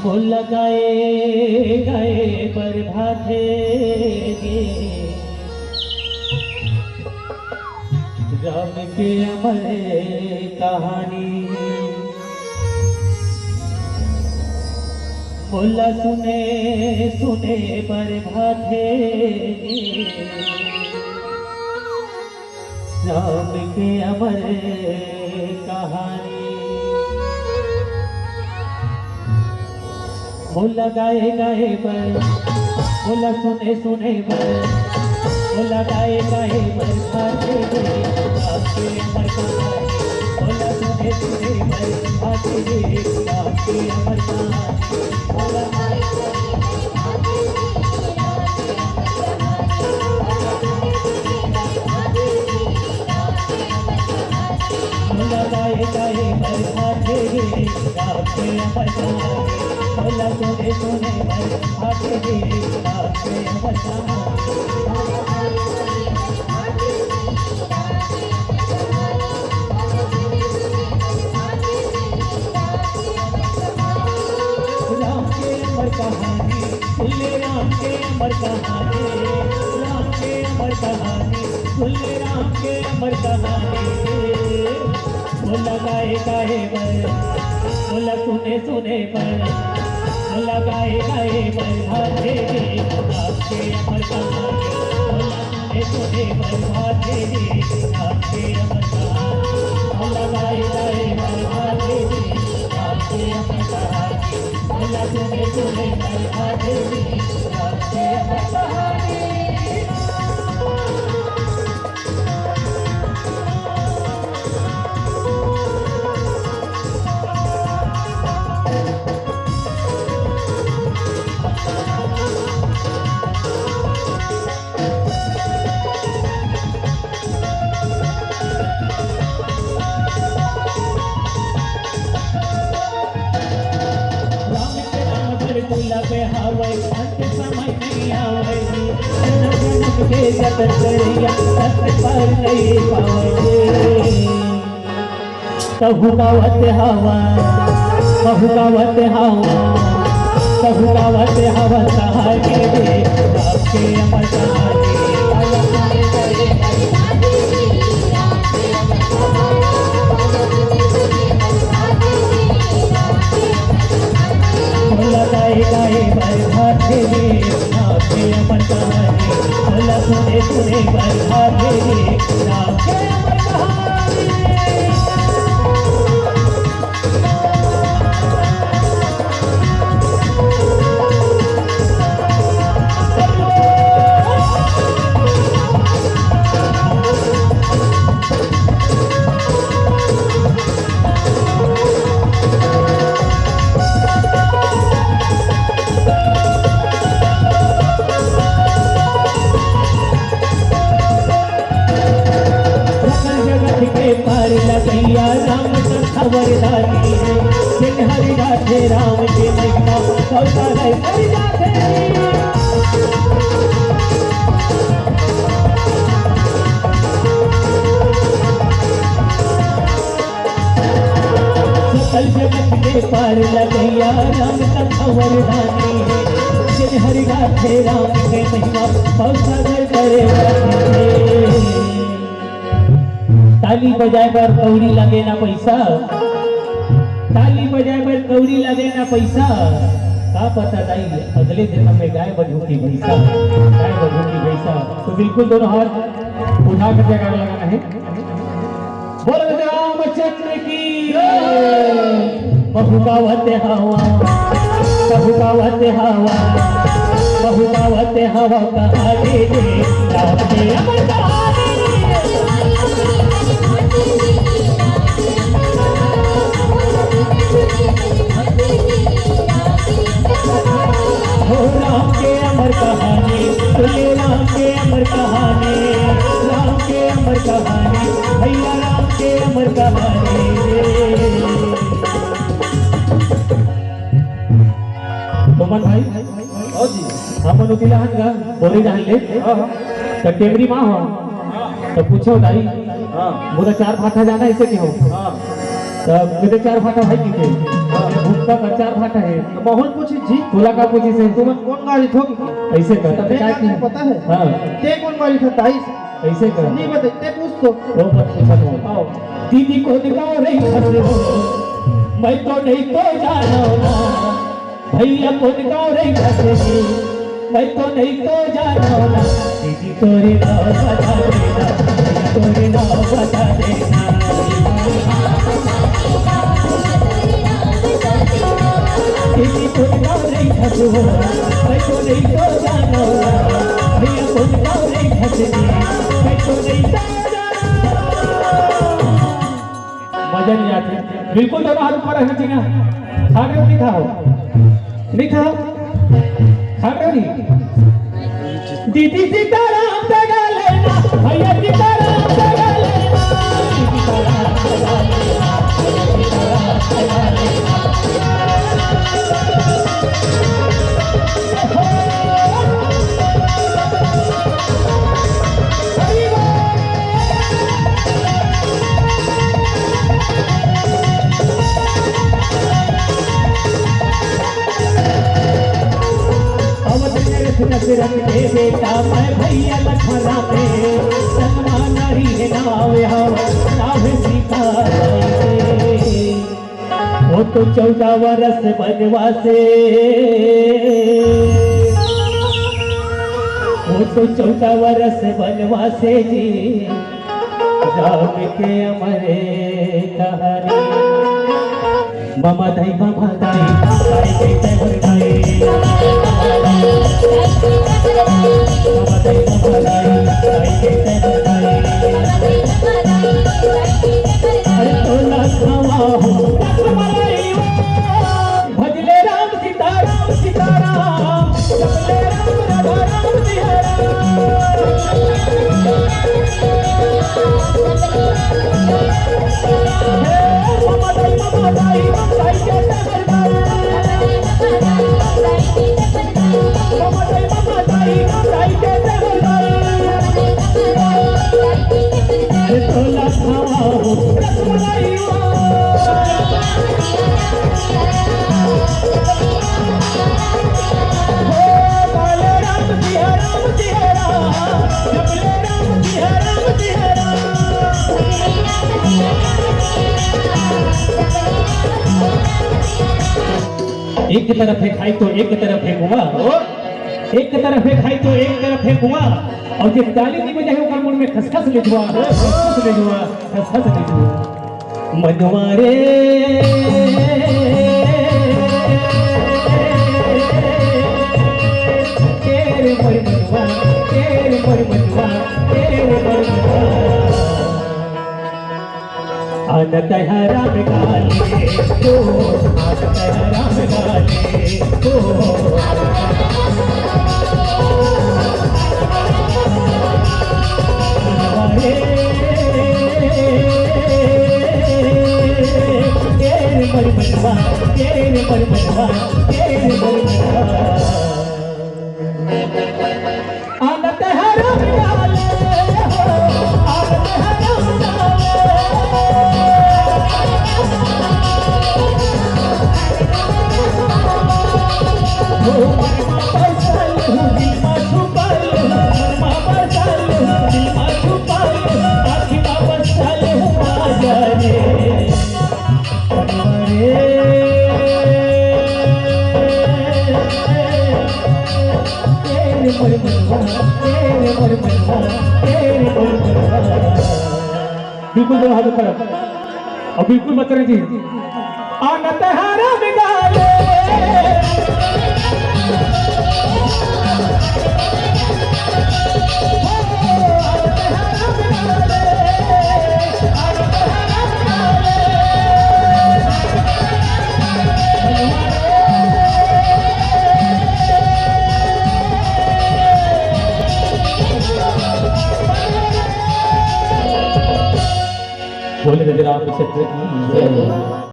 वो लगाए गए बरभाते राम के अमर कहानी बोला सुने सुने बरभाते राम के अमर कहानी बोला गाए गाए पर बोला सुने सुने पर बोला गाए गाए पर भाते आपके अमर कहानी बोला सुने सुने पर भाते आपके अमर कहानी बोला गाए गाए पर भाते आपके अमर कहानी बोला सुने सुने पर भाते आपके अमर कहानी सुले राम के अमर कहानी राम के अमर कहानी सुले राम के अमर कहानी बोला गाए गाए पर बोला सुने सुने पर बोला गाए गाए पर भाते आपके अमर कहानी बोला सुने सुने पर भाते आपके अमर कहानी बोला गाए गाए पर भाते आपके अमर कहानी बोला सुने सुने पर भाते आपके अमर कहानी पे हवे अंत समय नहीं आवे जन्म के जतन करिया सत पर नहीं पावे कहू गावत हवा कहू गावत हवा कहू गावत हवा कहानी रे आपके अमर कहानी गाए गाए पर भाते आपके अमर कहानी बोला सुने सुने पर भाते आपके अमर कहानी पार लगैया राम खबरदारी है जिन हरि राधे राम के महिमा सौदा है हरि राधे सकल जगत के पार लगैया राम खबरदारी है जिन हरि राधे राम के महिमा सौदा करे ताली बजाए पर कौड़ी लगे ना पैसा ताली बजाए पर कौड़ी लगे ना पैसा का पता दाई अगले दिन में गाय बधू की भैसा गाय बधू की भैसा तो बिल्कुल दोनों हाथ उठा कर जगह लगाना है बोल रामचंद्र की बहु गावत हवा बहु गावत हवा बहु गावत हवा कहानी रे राम के अमर कहानी हो राम के अमर कहानी सुने राम के अमर कहानी राम के अमर कहानी भैया राम के अमर कहानी तो मन भाई हम अनुकिला हन का बोले जान ले तो टेमरी माँ हो तो पूछो दाई मुझे 4 फाटा जाना ऐसे क्यों तब मुझे 4 फाटा भाई की उसका खर्चा भाटा है बहुत पूछी जी तोला का पूछी से तुम कौन गाड़ी ठोकी ऐसे कर तब क्या नहीं पता है हाँ ते कौन गाड़ी ठोकता है ऐसे कर नहीं बताते पूछ तो वो मत पूछा तुम आओ दीदी को दिखाओ नहीं खसरे हो मैं तो नहीं तो जाना ना भैया को दिखाओ नहीं खसरे मैं तो नहीं तो जाना ना दीदी तोरे नाम बता देना भैया तोरे नाम बता देना दीदी को दिखाओ नहीं खसरे हो मैं तो नहीं तो जाना ना भैया को दिखाओ नहीं खसरे मैं तो नहीं तो मजा नहीं आती बिल्कुल दोनों हाथ ऊपर रखना चाहिए खा रहे हो नहीं खाओ नहीं खाओ खा रहे हो नहीं दीदी सीताराम दगा लेना भैया सीताराम दगा लेना दीदी सीताराम दगा लेना भैया सीताराम दगा लेना रखते बेटा मैं भैया लखना में सनमा नारी है नावे नावे सीता वो तो 14 वर्ष बनवासे वो तो 14 वर्ष बनवासे जी राम के अमरे कहानी मामा दाई दाई कहते हो दाई भजले राम सीताराम सीताराम जपले राम राधा राम एक तरफ है खाई तो एक तरफ है कुआ एक तरफ है खाई तो एक तरफ है कुआ और जो ताली की वजह है मुंह में खसखस ले जुआ खसखस ले जुआ मनवारे तेरे मर मनवा तेरे मर मनवा तेरे मर मनवा आदत है राम गाले तो आदत है राम गाले तो तेरे मर मनवा तेरे मर मनवा तेरे मर मनवा आदत है राम गाले आदत है राम गाले बिल्कुल हाथ ऊपर और बिल्कुल मत रही आनत हरा बिगाले बोले जरा आप